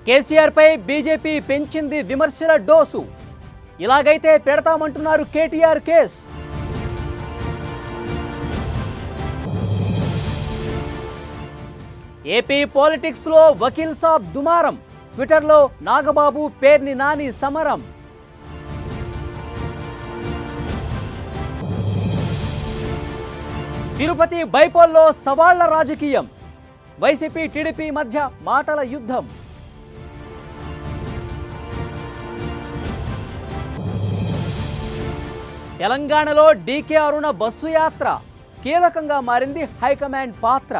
కేసీఆర్ పై BJP పెంచింది విమర్శల dose. ఇలాగైతే పెడతామంటున్నారు కేటీఆర్ కేస్. ఏపీ పాలిటిక్స్ లో వకీల్ సాబ్ దుమారం. ట్విట్టర్లో నాగబాబు పేర్ని నాని సమరం. తిరుపతి బైపోల్లో సవాళ్ల రాజకీయం. వైసీపీ టీడీపీ మధ్య మాటల యుద్ధం. తెలంగాణలో డీకే అరుణ బస్సు యాత్ర. కీలకంగా మారింది హైకమాండ్ పాత్ర.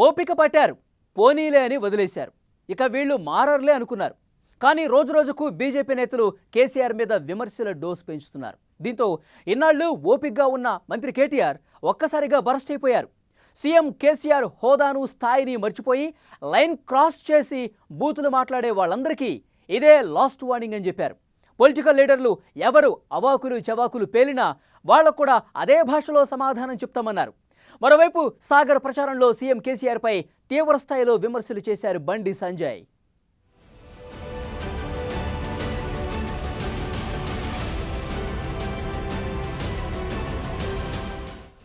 ఓపిక పట్టారు, పోనీలే అని వదిలేశారు. ఇక వీళ్ళు మారర్లే అనుకున్నారు. కానీ రోజురోజుకు బీజేపీ నేతలు కేసీఆర్ మీద విమర్శల డోసు పెంచుతున్నారు. దీంతో ఇన్నాళ్లు ఓపికగా ఉన్న మంత్రి కేటీఆర్ ఒక్కసారిగా బరస్ట్ అయిపోయారు. సీఎం కేసీఆర్ హోదాను స్థాయిని మర్చిపోయి లైన్ క్రాస్ చేసి బూతులు మాట్లాడే వాళ్ళందరికీ ఇదే లాస్ట్ వార్నింగ్ అని చెప్పారు. పొలిటికల్ లీడర్లు ఎవరు అవాకులు చవాకులు పేలినా వాళ్లకు కూడా అదే భాషలో సమాధానం చెప్తామన్నారు. మరోవైపు సాగర్ ప్రచారంలో సీఎం కేసీఆర్ పై తీవ్రస్థాయిలో విమర్శలు చేశారు బండి సంజయ్.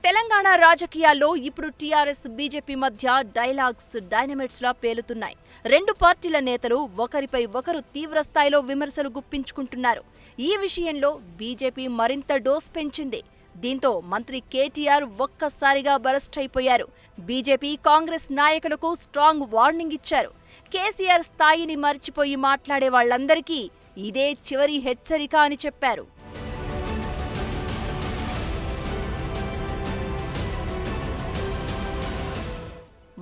తెలంగాణ రాజకీయాల్లో ఇప్పుడు టీఆర్ఎస్ బీజేపీ మధ్య డైలాగ్స్ డైనమైట్స్ లా పేలుతున్నాయి. రెండు పార్టీల నేతలు ఒకరిపై ఒకరు తీవ్ర స్థాయిలో విమర్శలు గుప్పించుకుంటున్నారు. ఈ విషయంలో బీజేపీ మరింత డోస్ పెంచింది. దీంతో మంత్రి కేటీఆర్ ఒక్కసారిగా బరస్ట్ అయిపోయారు. బీజేపీ కాంగ్రెస్ నాయకులకు స్ట్రాంగ్ వార్నింగ్ ఇచ్చారు. కేసీఆర్ స్థాయిని మర్చిపోయి మాట్లాడే వాళ్లందరికీ ఇదే చివరి హెచ్చరిక అని చెప్పారు.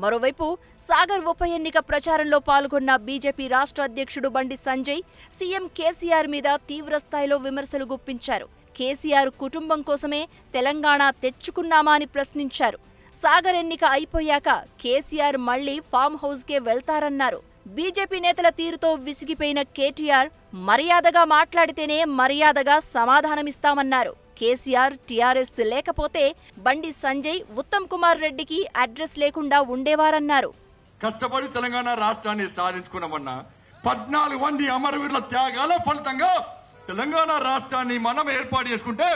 మరోవైపు సాగర్ ఉప ఎన్నిక ప్రచారంలో పాల్గొన్న బీజేపీ రాష్ట్ర అధ్యక్షుడు బండి సంజయ్ సీఎం కేసీఆర్ మీద తీవ్రస్థాయిలో విమర్శలు గుప్పించారు. కేసీఆర్ కుటుంబం కోసమే తెలంగాణ తెచ్చుకున్నామా అని ప్రశ్నించారు. సాగర్ ఎన్నిక అయిపోయాక కేసీఆర్ మళ్లీ ఫామ్ హౌస్కే వెళ్తారన్నారు. బీజేపీ నేతల తీరుతో విసిగిపోయిన కేటీఆర్ మర్యాదగా మాట్లాడితేనే మర్యాదగా సమాధానమిస్తామన్నారు. కేసీఆర్ టీఆర్ఎస్ లేకపోతే బండి సంజయ్ ఉత్తమ్ కుమార్ రెడ్డికి అడ్రస్ లేకుండా ఉండేవారన్నారు. కష్టపడి తెలంగాణ రాష్ట్రాన్ని సాధించుకున్నామన్నా 14 మంది అమరవీరుల త్యాగాల ఫలితంగా తెలంగాణ రాష్ట్రాన్ని మనం ఏర్పాటు చేసుకుంటే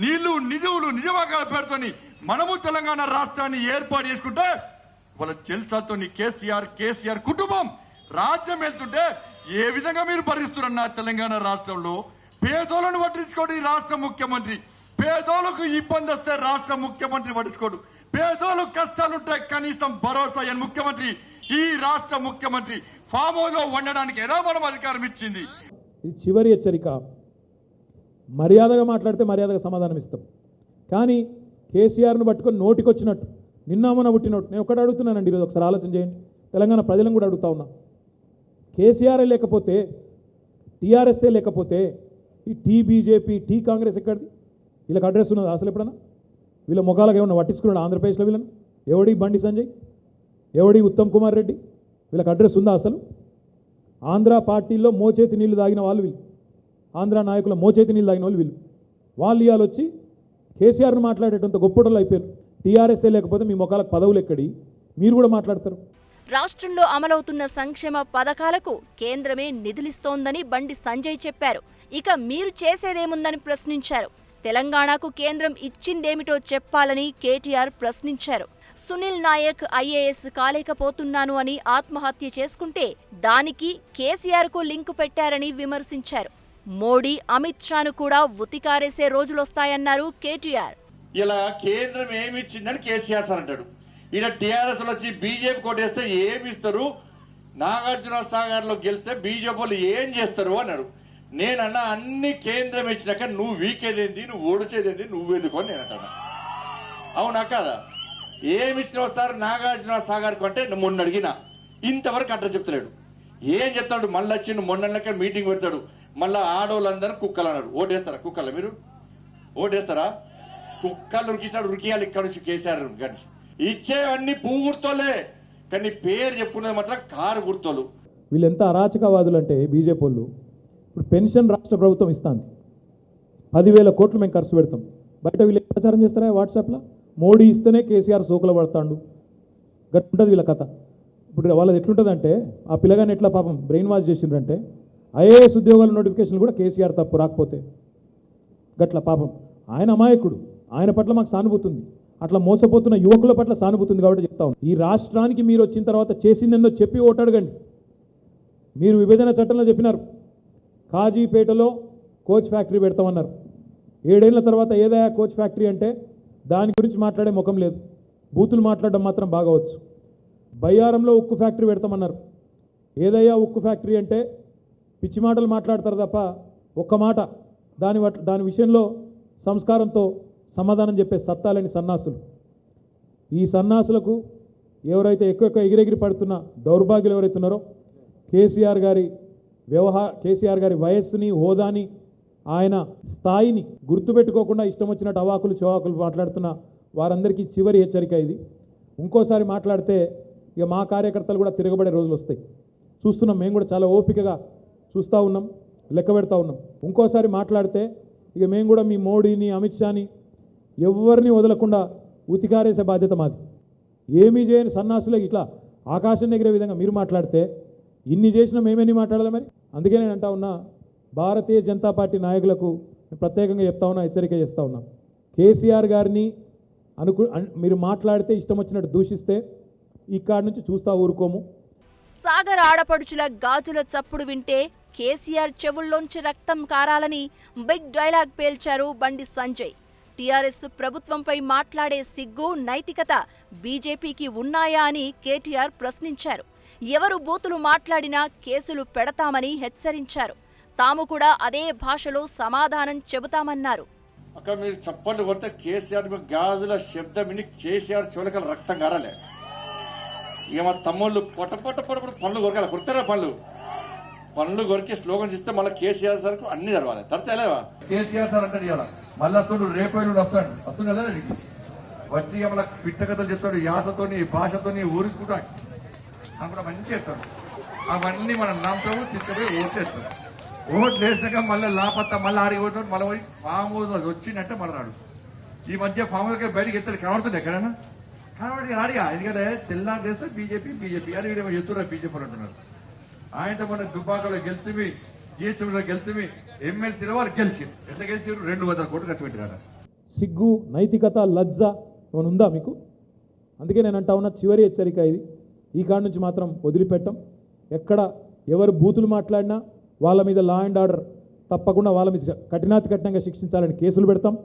నీళ్లు నిధులు నిజవాగాల పేరుతోని మనము తెలంగాణ రాష్ట్రాన్ని ఏర్పాటు చేసుకుంటే వాళ్ళ చెల్సాతో కేసీఆర్ కుటుంబం రాజ్యం వెళ్తుంటే ఏ విధంగా మీరు భరిస్తున్నా తెలంగాణ రాష్ట్రంలో పేదోళ్లను పట్టించుకోడు ఈ రాష్ట్ర ముఖ్యమంత్రి. పేదోళ్లకు ఇబ్బంది వస్తే రాష్ట్ర ముఖ్యమంత్రి పట్టించుకోడు. పేదోళ్లకు కష్టాలుంటే కనీసం భరోసా అని ముఖ్యమంత్రి ఈ రాష్ట్ర ముఖ్యమంత్రి ఫామ్ హౌస్ లో ఉండడానికి ఎలా మనం అధికారం ఇచ్చింది. ఇది చివరి హెచ్చరిక. మర్యాదగా మాట్లాడితే మర్యాదగా సమాధానం ఇస్తాం. కానీ కేసీఆర్ను పట్టుకొని నోటికొచ్చినట్టు నిన్నామన పుట్టినట్టు నేను ఒకటి అడుగుతున్నానండి. ఈరోజు ఒకసారి ఆలోచన చేయండి. తెలంగాణ ప్రజలను కూడా అడుగుతా ఉన్నా. కేసీఆర్ లేకపోతే టీఆర్ఎస్ఏ లేకపోతే ఈ టీ బీజేపీ టీ కాంగ్రెస్ ఎక్కడిది? వీళ్ళకి అడ్రస్ ఉన్నది అసలు ఎప్పుడన్నా? వీళ్ళ ముఖాలకు ఏమన్నా పట్టించుకున్నాడు ఆంధ్రప్రదేశ్లో? వీళ్ళను ఎవడి బండి సంజయ్, ఎవడి ఉత్తమ్ కుమార్ రెడ్డి, వీళ్ళకి అడ్రస్ ఉందా అసలు? ఆంధ్ర పార్టీల్లో మోచేతి నీళ్లు తాగిన వాళ్ళు వీళ్ళు. ఆంధ్ర నాయకుల మోచేతి నీళ్ళు తాగిన వాళ్ళు వీళ్ళు. వాళ్ళు ఇవాళ వచ్చి కేసీఆర్ను మాట్లాడేటంత గొప్పటోళ్ళు అయిపోయారు. టీఆర్ఎస్ఏ లేకపోతే మీ ముఖాలకు పదవులు ఎక్కడి? మీరు కూడా మాట్లాడతారు. రాష్ట్రంలో అమలవుతున్న సంక్షేమ పథకాలకు కేంద్రమే నిధులిస్తోందని బండి సంజయ్ చెప్పారు. ఇక మీరు చేసేదేముందని ప్రశ్నించారు. తెలంగాణకు కేంద్రం ఇచ్చిందేమిటో చెప్పాలని కేటీఆర్ ప్రశ్నించారు. సునీల్ నాయక్ ఐఏఎస్ కాలేకపోతున్నాను అని ఆత్మహత్య చేసుకుంటే దానికి కేసీఆర్ కు లింకు పెట్టారని విమర్శించారు. మోడీ అమిత్ షాను కూడా ఉతికారేసే రోజులొస్తాయన్నారు కేటీఆర్. ఇలా కేంద్రం ఏమిచ్చిందని కేసీఆర్ సార్ అంటాడు. ఈయన టీఆర్ఎస్ వచ్చి బీజేపీ కొట్టేస్తే ఏమిస్తారు, నాగార్జున సాగర్ లో గెలిస్తే బీజేపీ వాళ్ళు ఏం చేస్తారు అన్నాడు. నేనన్నా అన్ని కేంద్రం ఇచ్చినాక నువ్వు వీకేదేంది, నువ్వు ఓడిచేదేంది, నువ్వు ఎందుకు అని నేను అంటాను. అవునా కాదా? ఏమి ఇచ్చినావు సార్ నాగార్జున సాగర్ కంటే మొన్న అడిగినా ఇంతవరకు అట్లా చెప్తలేడు. ఏం చెప్తాడు? మళ్ళీ వచ్చి మొన్న మీటింగ్ పెడతాడు. మళ్ళీ ఆడోళ్ళందరూ కుక్కలు అన్నాడు. ఓటేస్తారా కుక్కల? మీరు ఓటేస్తారా? కుక్కలు ఉరికిస్తాడు. ఉరికియాలి ఇక్కడ నుంచి కేసీఆర్ గారి ఇచ్చేవన్నీ పువ్వు గుర్తోలే, కానీ పేరు చెప్పుకునేది మాత్రం కారు గుర్తోలు. వీళ్ళు ఎంత అరాచకవాదులు అంటే బీజేపీ వాళ్ళు ఇప్పుడు పెన్షన్ రాష్ట్ర ప్రభుత్వం ఇస్తుంది. 10,000 కోట్లు మేము ఖర్చు పెడతాం. బయట వీళ్ళు ప్రచారం చేస్తారా వాట్సాప్లో? మోడీ ఇస్తేనే కేసీఆర్ సోకులు పడతాడు, గట్టి ఉంటుంది వీళ్ళ కథ. ఇప్పుడు వాళ్ళది ఎట్లుంటుందంటే, ఆ పిల్లగాని ఎట్లా పాపం బ్రెయిన్ వాష్ చేసిండ్రంటే, ఐఏఎస్ ఉద్యోగాల నోటిఫికేషన్లు కూడా కేసీఆర్ తప్పు రాకపోతే గట్ల పాపం. ఆయన అమాయకుడు, ఆయన పట్ల మాకు సానుభూతి ఉంది. అట్లా మోసపోతున్న యువకుల పట్ల సానుభూతి ఉంది కాబట్టి చెప్తా ఉన్నాను. ఈ రాష్ట్రానికి మీరు వచ్చిన తర్వాత చేసిందేందో చెప్పి ఓటడగండి. మీరు విభజన చట్టంలో చెప్పినారు కాజీపేటలో కోచ్ ఫ్యాక్టరీ పెడతామన్నారు. 7 ఏళ్ల తర్వాత ఏదైనా కోచ్ ఫ్యాక్టరీ అంటే దాని గురించి మాట్లాడే ముఖం లేదు, బూతులు మాట్లాడడం మాత్రం బాగవచ్చు. బయ్యారంలో ఉక్కు ఫ్యాక్టరీ పెడతామన్నారు. ఏదయ్యా ఉక్కు ఫ్యాక్టరీ అంటే పిచ్చి మాటలు మాట్లాడతారు తప్ప ఒక్క మాట దాని విషయంలో సంస్కారంతో సమాధానం చెప్పే సత్తాలేని సన్నాసులు. ఈ సన్నాసులకు ఎవరైతే ఎక్కువ ఎగిరెగిరి పడుతున్న దౌర్భాగ్యులు ఎవరైతే ఉన్నారో, కేసీఆర్ గారి వయస్సుని, హోదాని, ఆయన స్థాయిని గుర్తుపెట్టుకోకుండా ఇష్టం వచ్చినట్టు అవాకులు చవాకులు మాట్లాడుతున్న వారందరికీ చివరి హెచ్చరిక ఇది. ఇంకోసారి మాట్లాడితే ఇక మా కార్యకర్తలు కూడా తిరగబడే రోజులు వస్తాయి. చూస్తున్నాం, మేము కూడా చాలా ఓపికగా చూస్తూ ఉన్నాం, లెక్క పెడతా ఉన్నాం. ఇంకోసారి మాట్లాడితే ఇక మేము కూడా మీ మోడీని, అమిత్ షాని ఎవరిని వదలకుండా ఉతికారేసే బాధ్యత మాది. ఏమీ చేయని సన్నాసులే ఇట్లా ఆకాశం ఎగిరే విధంగా మీరు మాట్లాడితే ఇన్ని చేసినా మేమేని మాట్లాడాలి మరి? అందుకే నేను అంటా ఉన్నా, భారతీయ జనతా పార్టీ నాయకులకు ప్రత్యేకంగా చెప్తా ఉన్నా, హెచ్చరిక చేస్తూ ఉన్నా. కేసీఆర్ గారిని మీరు మాట్లాడితే ఇష్టం వచ్చినట్టు దూషిస్తే ఇక్కడి నుంచి చూస్తా ఊరుకోము. సాగర్ ఆడపడుచుల గాజుల చప్పుడు వింటే కేసీఆర్ చెవుల్లోంచి రక్తం కారాలని big dialogue పేల్చారు Bandi Sanjay. TRS ప్రభుత్వంపై మాట్లాడే సిగ్గు, నైతికత బీజేపీకి ఉన్నాయా అని కేటీఆర్ ప్రశ్నించారు. ఎవరు బూతులు మాట్లాడినా కేసులు పెడతామని హెచ్చరించారు. తాము కూడా అదే భాషలో సమాధానం చెబుతామన్నారు. అక్కడ మీరు చప్పట్లు కొడితే కేసీఆర్ గాజుల శబ్దం విని కేసీఆర్ చెవులకల రక్తం కారాలే. ఇక మా తమ్ముళ్ళు పొట్ట పనులు కొరకాలి, కొడతారా పనులు కొరికి స్లోగన్స్ ఇస్తే మళ్ళీ కేసీఆర్ సార్ అన్ని జరగాలి. తరచలేవా కేసీఆర్ సార్ అంటే మళ్ళీ వస్తాడు, రేపు వస్తుండే లేదా నీకు వచ్చి మళ్ళీ పిట్టకథలు చెప్తాడు, యాసతోని భాషతోని ఊరించుకుంటా అప్పుడు మంచి చెప్తాడు. అవన్నీ మనం నమ్ముతాము, తీసుకుపోయి ఓట్లేస్తాం. ఓట్లు వేసాక మళ్ళీ లాపత్తా మళ్ళీ ఆడికి పోతాడు, మళ్ళీ పోయి ఫామ్ హౌస్ వచ్చిందంటే మళ్ళీ రాడు. ఈ మధ్య ఫామ్ హౌస్ బయటకి ఎత్తాడు, కనబడుతుంది ఎక్కడైనా కనబడి ఆడిగా. ఎందుకంటే తెల్లారి చేస్తే బీజేపీ అని వీడేమో చెప్తున్నారు, బీజేపీ అంటున్నారు. ఆయనతో మన దుబ్బాకలో గెలిచివి, జిహెచ్ఎంలో గెలిచివి, ఎమ్మెల్సీలో వారు గెలిచారు. ఎంత గెలిచారు? 200 కోట్లు ఖర్చు పెట్టారు. సిగ్గు, నైతికత, లజ్జ ఏమైనా ఉందా మీకు? అందుకే నేను అంటా ఉన్నా, చివరి హెచ్చరిక ఇది. ఈ కాడి నుంచి మాత్రం వదిలిపెట్టం. ఎక్కడ ఎవరు బూతులు మాట్లాడినా వాళ్ళ మీద లా అండ్ ఆర్డర్ తప్పకుండా వాళ్ళ మీద కఠినంగా శిక్షించాలని కేసులు పెడతాం.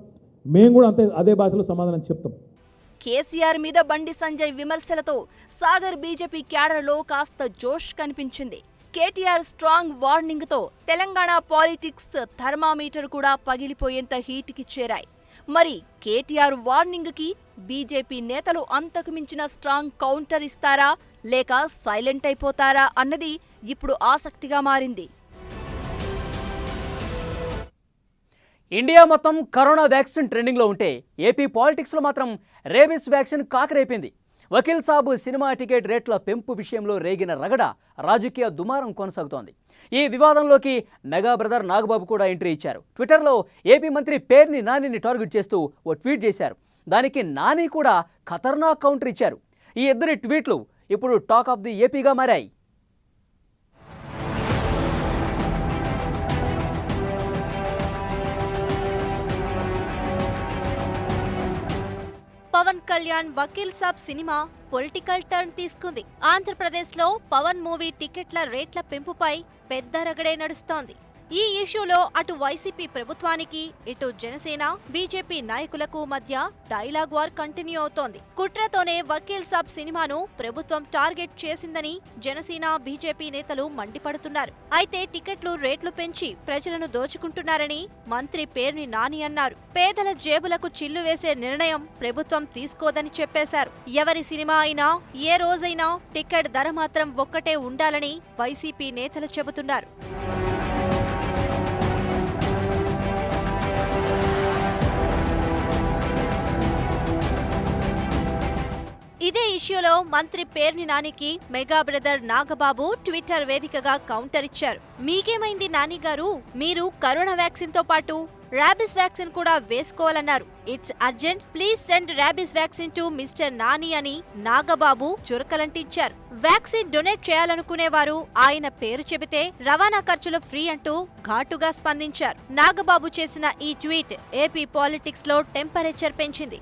మేము కూడా అదే భాషలో సమాధానం చెప్తాం. కేసీఆర్ మీద బండి సంజయ్ విమర్శలతో సాగర్ బీజేపీ క్యాడర్లో కాస్త జోష్ కనిపించింది. కేటీఆర్ స్ట్రాంగ్ వార్నింగ్ తో తెలంగాణ పాలిటిక్స్ థర్మామీటర్ కూడా పగిలిపోయేంత హీట్కి చేరాయి. మరి కేటీఆర్ వార్నింగ్ కి బీజేపీ నేతలు అంతకు మించిన స్ట్రాంగ్ కౌంటర్ ఇస్తారా లేక సైలెంట్ అయిపోతారా అన్నది ఇప్పుడు ఆసక్తిగా మారింది. ఇండియా మొత్తం కరోనా వ్యాక్సిన్ ట్రెండింగ్లో ఉంటే ఏపీ పాలిటిక్స్లో మాత్రం రేబిస్ వ్యాక్సిన్ కాకరైపోయింది. వకీల్ సాబు సినిమా టికెట్ రేట్ల పెంపు విషయంలో రేగిన రగడ రాజకీయ దుమారం కొనసాగుతోంది. ఈ వివాదంలోకి మెగా బ్రదర్ నాగబాబు కూడా ఎంట్రీ ఇచ్చారు. ట్విట్టర్లో ఏపీ మంత్రి పేర్ని నానిని టార్గెట్ చేస్తూ ఓ ట్వీట్ చేశారు. దానికి నాని కూడా ఖతర్నాక్ కౌంటర్ ఇచ్చారు. ఈ ఇద్దరి ట్వీట్లు ఇప్పుడు టాక్ ఆఫ్ ది ఏపీగా మారాయి. Pawan Kalyan Vakeel Saab cinema political turn తీసుకుంది. ఆంధ్రప్రదేశ్లో పవన్ మూవీ టికెట్ల రేట్ల పెంపుపై పెద్ద రగడే నడుస్తోంది. ఈ ఇష్యూలో అటు వైసీపీ ప్రభుత్వానికి, ఇటు జనసేన, బీజేపీ నాయకులకు మధ్య డైలాగ్ వార్ కంటిన్యూ అవుతోంది. కుట్రతోనే వకీల్ సాబ్ సినిమాను ప్రభుత్వం టార్గెట్ చేసిందని జనసేన, బీజేపీ నేతలు మండిపడుతున్నారు. అయితే టికెట్లు రేట్లు పెంచి ప్రజలను దోచుకుంటున్నారని మంత్రి పేర్ని నాని అన్నారు. పేదల జేబులకు చిల్లు వేసే నిర్ణయం ప్రభుత్వం తీసుకోదని చెప్పేశారు. ఎవరి సినిమా అయినా ఏ రోజైనా టికెట్ ధర మాత్రం ఒక్కటే ఉండాలని వైసీపీ నేతలు చెబుతున్నారు. ఇదే ఇష్యూలో మంత్రి పేర్ని నానికి మెగా బ్రదర్ నాగబాబు ట్విట్టర్ వేదికగా కౌంటర్ ఇచ్చారు. మీకేమైంది నాని గారు? మీరు కరోనా వ్యాక్సిన్ తో పాటు ర్యాబిస్ వ్యాక్సిన్ కూడా వేసుకోవాలన్నారు. It's urgent, please send rabies vaccine to mister Nani అని నాగబాబు చురకలంటించారు. వ్యాక్సిన్ డొనేట్ చేయాలనుకునేవారు ఆయన పేరు చెబితే రవాణా ఖర్చులు ఫ్రీ అంటూ ఘాటుగా స్పందించారు. నాగబాబు చేసిన ఈ ట్వీట్ ఏపీ పాలిటిక్స్ లో టెంపరేచర్ పెంచింది.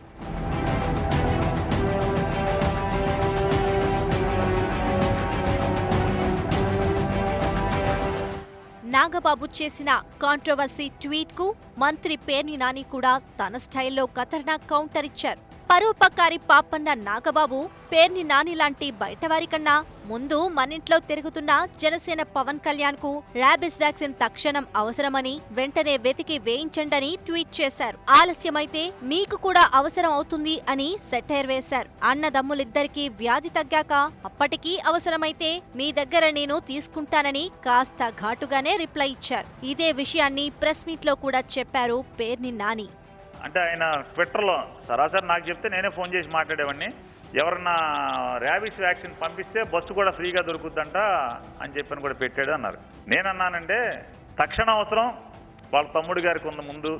నాగబాబు చేసిన కాంట్రవర్సీ ట్వీట్ కు మంత్రి పేర్ని నాని కూడా తన స్టైల్లో ఖతర్నాక్ కౌంటర్ ఇచ్చారు. పరోపకారి పాపన్న నాగబాబు పేర్ని నాని లాంటి బయటవారి కన్నా ముందు మనింట్లో తిరుగుతున్న జనసేన పవన్ కళ్యాణ్ కు ర్యాబిస్ వ్యాక్సిన్ తక్షణం అవసరమని వెంటనే వెతికి వేయించండని ట్వీట్ చేశారు. ఆలస్యమైతే మీకు కూడా అవసరం అవుతుంది అని సెటైర్ వేశారు. అన్నదమ్ములిద్దరికీ వ్యాధి తగ్గాక అప్పటికీ అవసరమైతే మీ దగ్గర నేను తీసుకుంటానని కాస్త ఘాటుగానే రిప్లై ఇచ్చారు. ఇదే విషయాన్ని ప్రెస్ మీట్ లో కూడా చెప్పారు పేర్ని నాని. అంటే ఆయన ట్విట్టర్లో సరాసరి నాకు చెప్తే నేనే ఫోన్ చేసి మాట్లాడేవాడిని. ఎవరన్నా ర్యాబిస్ వ్యాక్సిన్ పంపిస్తే బస్సు కూడా ఫ్రీగా దొరుకుద్దంట అని చెప్పని కూడా పెట్టాడు అన్నారు. నేనన్నానంటే తక్షణ అవసరం వాళ్ళ తమ్ముడు గారికి ఉన్న ముందు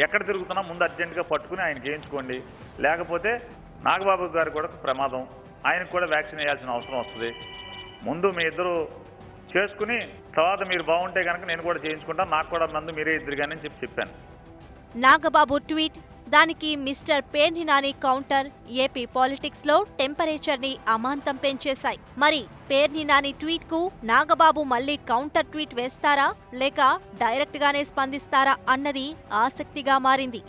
ఎక్కడ తిరుగుతున్నా ముందు అర్జెంటుగా పట్టుకుని ఆయనకి వేయించుకోండి, లేకపోతే నాగబాబు గారు కూడా ప్రమాదం, ఆయనకు కూడా వ్యాక్సిన్ వేయాల్సిన అవసరం వస్తుంది. ముందు మీ ఇద్దరు చేసుకుని తర్వాత మీరు బాగుంటే కనుక నేను కూడా చేయించుకుంటాను, నాకు కూడా నందు మీరే ఇద్దరు కానీ అని చెప్పాను. నాగబాబు ట్వీట్, దానికి mister Perni Nani counter AP politics లో టెంపరేచర్ ని అమాంతం పెంచేశాయి. మరి పేర్ని నాని ట్వీట్ కు నాగబాబు మళ్లీ కౌంటర్ ట్వీట్ వేస్తారా లేక డైరెక్ట్ గానే స్పందిస్తారా అన్నది ఆసక్తిగా మారింది.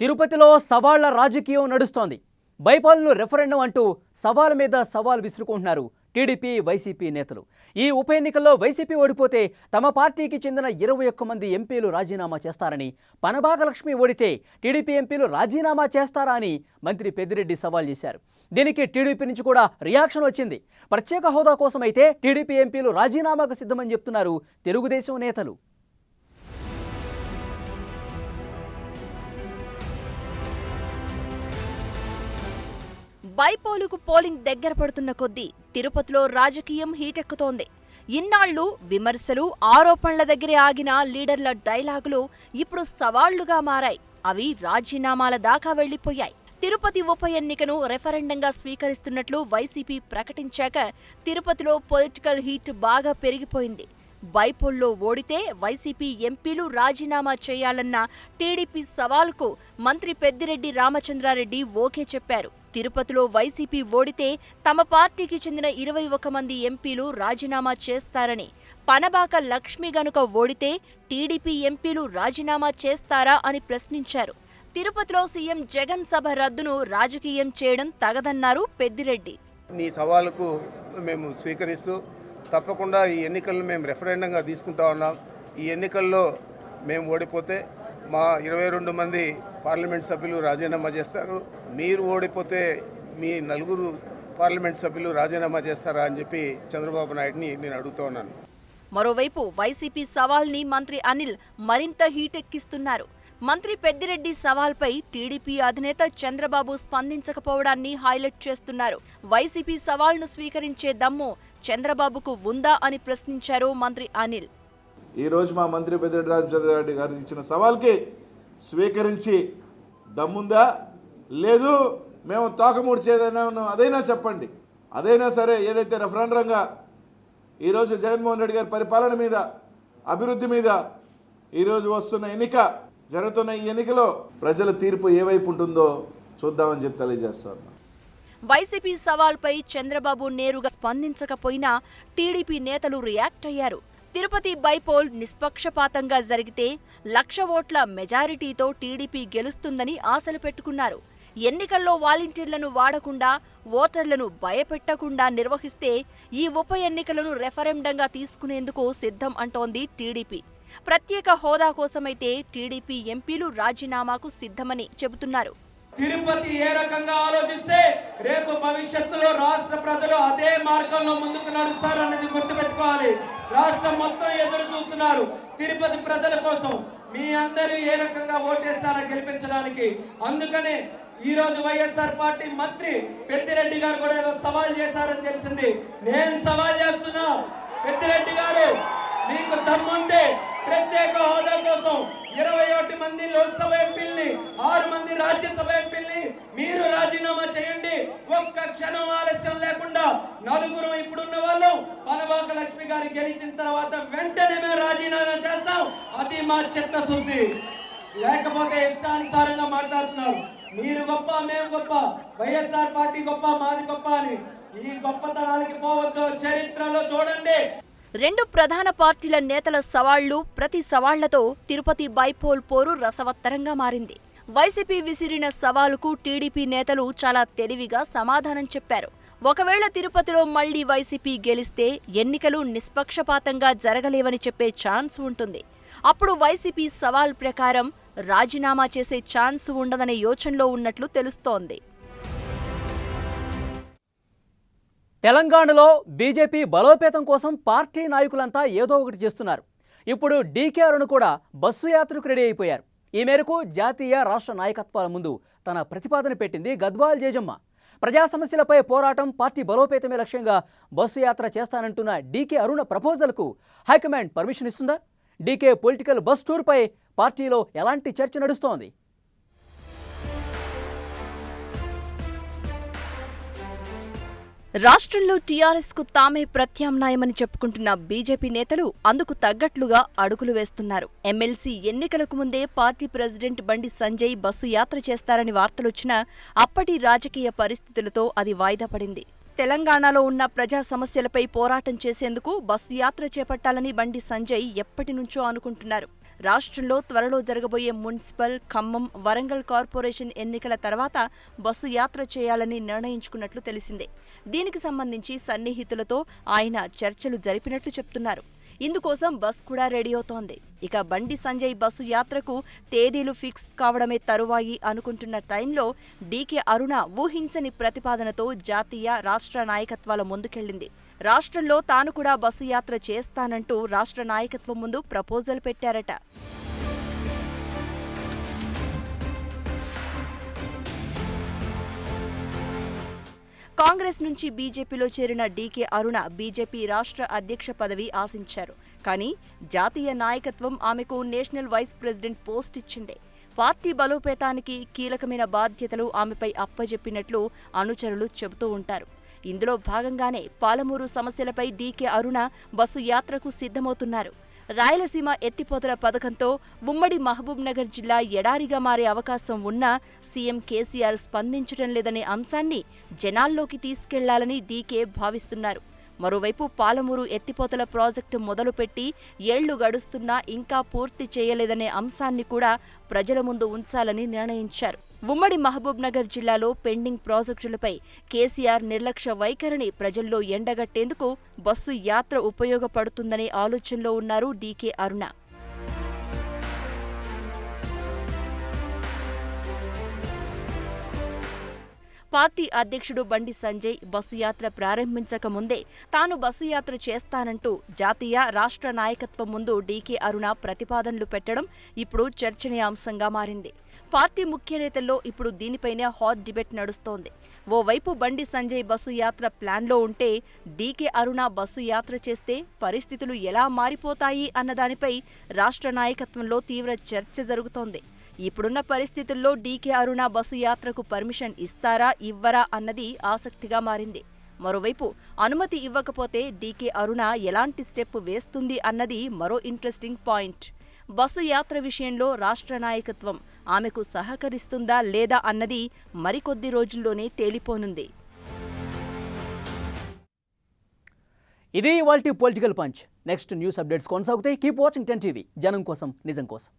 తిరుపతిలో సవాళ్ల రాజకీయం నడుస్తోంది. బైపాల్ను రెఫరెండం అంటూ సవాల్ మీద సవాల్ విసురుకుంటున్నారు టీడీపీ వైసీపీ నేతలు. ఈ ఉప ఎన్నికల్లో వైసీపీ ఓడిపోతే తమ పార్టీకి చెందిన 21 మంది ఎంపీలు రాజీనామా చేస్తారని, పనబాక లక్ష్మి ఓడితే టీడీపీ ఎంపీలు రాజీనామా చేస్తారా అని మంత్రి పెద్దిరెడ్డి సవాల్ చేశారు. దీనికి టీడీపీ నుంచి కూడా రియాక్షన్ వచ్చింది. ప్రత్యేక హోదా కోసమైతే టీడీపీ ఎంపీలు రాజీనామాకు సిద్ధమని చెప్తున్నారు తెలుగుదేశం నేతలు. బైపోలుకు పోలింగ్ దగ్గర పడుతున్న కొద్దీ తిరుపతిలో రాజకీయం హీటెక్కుతోంది. ఇన్నాళ్లు విమర్శలు, ఆరోపణల దగ్గరే ఆగిన లీడర్ల డైలాగులు ఇప్పుడు సవాళ్లుగా మారాయి. అవి రాజీనామాల దాకా వెళ్లిపోయాయి. తిరుపతి ఉప ఎన్నికను రెఫరెండంగా స్వీకరిస్తున్నట్లు వైసీపీ ప్రకటించాక తిరుపతిలో పొలిటికల్ హీట్ బాగా పెరిగిపోయింది. బైపోల్లో ఓడితే వైసీపీ ఎంపీలు రాజీనామా చేయాలన్న టీడీపీ సవాలుకు మంత్రి పెద్దిరెడ్డి రామచంద్రారెడ్డి ఓకే చెప్పారు. తిరుపతిలో వైసీపీ ఓడితే తమ పార్టీకి చెందిన 21 మంది ఎంపీలు రాజీనామా చేస్తారని, పనబాక లక్ష్మి గనుక ఓడితే టీడీపీ ఎంపీలు రాజీనామా చేస్తారా అని ప్రశ్నించారు. తిరుపతిలో సీఎం జగన్ సభ రద్దును రాజకీయం చేయడం తగదన్నారు పెద్దిరెడ్డి. నీ సవాలుకు మేము స్వీకరిస్తూ తప్పకుండా ఈ ఎన్నికలను మేము రెఫరెండంగా తీసుకుంటా ఉన్నాం. ఈ ఎన్నికల్లో మేము ఓడిపోతే మా 22 మంది పార్లమెంట్ సభ్యులు రాజీనామా చేస్తారు. మీరు ఓడిపోతే మీ 4 పార్లమెంట్ సభ్యులు రాజీనామా చేస్తారా అని చెప్పి చంద్రబాబు నాయుడిని నేను అడుగుతూ ఉన్నాను. మరోవైపు వైసీపీ సవాల్ని మంత్రి అనిల్ మరింత హీటెక్కిస్తున్నారు. మంత్రి పెద్దిరెడ్డి సవాల్పై టీడీపీ అధినేత చంద్రబాబు స్పందించకపోవడాన్ని హైలైట్ చేస్తున్నారు. వైసీపీ సవాల్ను స్వీకరించే దమ్ము చంద్రబాబుకు ఉందా అని ప్రశ్నించారు మంత్రి అనిల్. ఈరోజు మా మంత్రి పెద్దిరెడ్డి రామచంద్రారెడ్డి గారు ఇచ్చిన సవాల్కి స్వీకరించి దమ్ముందా, లేదు మేము తోకముడిచేదైనా అదైనా చెప్పండి. అదైనా సరే ఏదైతే రెఫరెండంగా ఈరోజు జగన్మోహన్ రెడ్డి గారి పరిపాలన మీద, అభివృద్ధి మీద ఈరోజు వస్తున్న ఎన్నిక, జరుగుతున్న ఈ ఎన్నికలో ప్రజల తీర్పు ఏ వైపు ఉంటుందో చూద్దామని చెప్పి తెలియజేస్తాను. వైసీపీ సవాల్పై చంద్రబాబు నేరుగా స్పందించకపోయినా టీడీపీ నేతలు రియాక్ట్ అయ్యారు. తిరుపతి బైపోల్ నిష్పక్షపాతంగా జరిగితే 1,00,000 ఓట్ల మెజారిటీతో టీడీపీ గెలుస్తుందని ఆశలు పెట్టుకున్నారు. ఎన్నికల్లో వాలంటీర్లను వాడకుండా, ఓటర్లను భయపెట్టకుండా నిర్వహిస్తే ఈ ఉప ఎన్నికలను రెఫరెండంగా తీసుకునేందుకు సిద్ధం అంటోంది టీడీపీ. ప్రత్యేక హోదా కోసమైతే టీడీపీ ఎంపీలు రాజీనామాకు సిద్ధమని చెబుతున్నారు. తిరుపతి ఏ రకంగా ఆలోచిస్తే రేపు భవిష్యత్తులో రాష్ట్ర ప్రజలు అదే మార్గంలో ముందుకు నడుస్తారన్నది గుర్తుపెట్టుకోవాలి. రాష్ట్రం మొత్తం ఎదురు చూస్తున్నారు తిరుపతి ప్రజల కోసం. మీ అందరూ ఏ రకంగా ఓటేస్తారో గెలిపించడానికి. అందుకనే ఈ రోజు వైఎస్ఆర్ పార్టీ మంత్రి పెద్దిరెడ్డి గారు కూడా ఏదో సవాల్ చేశారని తెలిసింది. నేను సవాల్ చేస్తున్నా, పెద్దిరెడ్డి గారు మీకు దమ్ముంటే ప్రత్యేక హోదా కోసం 21 మంది లోక్సభ ఎంపీల్ని 6 మంది రాజ్యసభ ఎంపీల్ని మీరు రాజీనామా చేయండి. ఒక్క క్షణం ఆలస్యం లేకుండా నలుగురు ఇప్పుడున్న వాళ్ళు పనబాక లక్ష్మి గారు గెలిచిన తర్వాత వెంటనే మేము రాజీనామా చేస్తాం. అది మా చిత్తశుద్ధి. లేకపోతే ఇష్టానుసారంగా మాట్లాడుతున్నారు. మీరు గొప్ప, మేము గొప్ప, వైఎస్ఆర్ పార్టీ గొప్ప, మాది గొప్ప అని. ఈ గొప్పతనానికి పోవద్దు. చరిత్రలో చూడండి. రెండు ప్రధాన పార్టీల నేతల సవాళ్లు, ప్రతి సవాళ్లతో తిరుపతి బైపోల్ పోరు రసవత్తరంగా మారింది. వైసీపీ విసిరిన సవాలుకు టీడీపీ నేతలు చాలా తెలివిగా సమాధానం చెప్పారు. ఒకవేళ తిరుపతిలో మళ్లీ వైసీపీ గెలిస్తే ఎన్నికలు నిష్పక్షపాతంగా జరగలేవని చెప్పే ఛాన్స్ ఉంటుంది. అప్పుడు వైసీపీ సవాల్ ప్రకారం రాజీనామా చేసే ఛాన్స్ ఉండదనే యోచనలో ఉన్నట్లు తెలుస్తోంది. తెలంగాణలో బీజేపీ బలోపేతం కోసం పార్టీ నాయకులంతా ఏదో ఒకటి చేస్తున్నారు. ఇప్పుడు డీకే అరుణ కూడా బస్సు యాత్రకు రెడీ అయిపోయారు. ఈ మేరకు జాతీయ రాష్ట్ర నాయకత్వాల ముందు తన ప్రతిపాదన పెట్టింది గద్వాల్ జేజమ్మ. ప్రజా సమస్యలపై పోరాటం, పార్టీ బలోపేతమే లక్ష్యంగా బస్సు యాత్ర చేస్తానంటున్న డీకే అరుణ ప్రపోజల్కు హైకమాండ్ పర్మిషన్ ఇస్తుందా? డీకే పొలిటికల్ బస్ టూర్పై పార్టీలో ఎలాంటి చర్చ నడుస్తోంది? రాష్ట్రంలో టీఆర్ఎస్ కు తామే ప్రత్యామ్నాయమని చెప్పుకుంటున్న బీజేపీ నేతలు అందుకు తగ్గట్లుగా అడుగులు వేస్తున్నారు. ఎమ్మెల్సీ ఎన్నికలకు ముందే party president Bandi Sanjay bus యాత్ర చేస్తారని వార్తలొచ్చినా అప్పటి రాజకీయ పరిస్థితులతో అది వాయిదా పడింది. తెలంగాణలో ఉన్న ప్రజా సమస్యలపై పోరాటం చేసేందుకు బస్సు యాత్ర చేపట్టాలని బండి సంజయ్ ఎప్పటినుంచో అనుకుంటున్నారు. రాష్ట్రంలో త్వరలో జరగబోయే మున్సిపల్, ఖమ్మం, వరంగల్ కార్పొరేషన్ ఎన్నికల తర్వాత బస్సు యాత్ర చేయాలని నిర్ణయించుకున్నట్లు తెలిసిందే. దీనికి సంబంధించి సన్నిహితులతో ఆయన చర్చలు జరిపినట్లు చెప్తున్నారు. ఇందుకోసం బస్ కూడా రెడీ అవుతోంది. ఇక బండి సంజయ్ బస్సు యాత్రకు తేదీలు ఫిక్స్ కావడమే తరువాయి అనుకుంటున్న టైంలో డీకే అరుణ ఊహించని ప్రతిపాదనతో జాతీయ, రాష్ట్ర నాయకత్వాల ముందుకెళ్లింది. రాష్ట్రంలో తాను కూడా బస్సు యాత్ర చేస్తానంటూ రాష్ట్ర నాయకత్వం ముందు ప్రపోజల్ పెట్టారట. కాంగ్రెస్ నుంచి బీజేపీలో చేరిన డీకే అరుణ బీజేపీ రాష్ట్ర అధ్యక్ష పదవి ఆశించారు. కానీ జాతీయ నాయకత్వం ఆమెకు నేషనల్ వైస్ ప్రెసిడెంట్ పోస్ట్ ఇచ్చింది. పార్టీ బలోపేతానికి కీలకమైన బాధ్యతలు ఆమెపై అప్పజెప్పినట్లు అనుచరులు చెబుతూ ఉంటారు. ఇందులో భాగంగానే పాలమూరు సమస్యలపై డీకే అరుణ బస్సు యాత్రకు సిద్ధమవుతున్నారు. రాయలసీమ ఎత్తిపోతల పథకంతో ఉమ్మడి మహబూబ్ నగర్ జిల్లా ఎడారిగా మారే అవకాశం ఉన్నా సీఎం కేసీఆర్ స్పందించడం లేదనే అంశాన్ని జనాల్లోకి తీసుకెళ్లాలని డీకే భావిస్తున్నారు. మరోవైపు పాలమూరు ఎత్తిపోతల ప్రాజెక్టు మొదలుపెట్టి ఏళ్లు గడుస్తున్నా ఇంకా పూర్తి చేయలేదనే అంశాన్ని కూడా ప్రజల ముందు ఉంచాలని నిర్ణయించారు. ఉమ్మడి మహబూబ్ నగర్ జిల్లాలో పెండింగ్ ప్రాజెక్టులపై కేసీఆర్ నిర్లక్ష్య వైఖరిని ప్రజల్లో ఎండగట్టేందుకు బస్సు యాత్ర ఉపయోగపడుతుందనే ఆలోచనలో ఉన్నారు డీకే అరుణ. పార్టీ అధ్యక్షుడు బండి సంజయ్ బస్సు యాత్ర ప్రారంభించక ముందే తాను బస్సు యాత్ర చేస్తానంటూ జాతీయ, రాష్ట్ర నాయకత్వం ముందు డీకే అరుణ ప్రతిపాదనలు పెట్టడం ఇప్పుడు చర్చనీయాంశంగా మారింది. పార్టీ ముఖ్య నేతల్లో ఇప్పుడు దీనిపైనే హాట్ డిబేట్ నడుస్తోంది. ఓవైపు బండి సంజయ్ బస్సు యాత్ర ప్లాన్లో ఉంటే డీకే అరుణ బస్సు యాత్ర చేస్తే పరిస్థితులు ఎలా మారిపోతాయి అన్నదానిపై రాష్ట్ర నాయకత్వంలో తీవ్ర చర్చ జరుగుతోంది. ఇప్పుడున్న పరిస్థితుల్లో డీకే అరుణ బస్సు యాత్రకు పర్మిషన్ ఇస్తారా, ఇవ్వరా అన్నది ఆసక్తిగా మారింది. మరోవైపు అనుమతి ఇవ్వకపోతే డీకే అరుణ ఎలాంటి స్టెప్ వేస్తుంది అన్నది మరో ఇంట్రెస్టింగ్ పాయింట్. బస్సు యాత్ర విషయంలో రాష్ట్ర నాయకత్వం ఆమెకు సహకరిస్తుందా లేదా అన్నది మరికొద్ది రోజుల్లోనే తేలిపోనుంది. ఇది ఇవాల్టి political punch. Next news updates కొనసాగుతాయి. కీప్ వాచింగ్ 10 టీవీ, జనం కోసం, నిజం కోసం.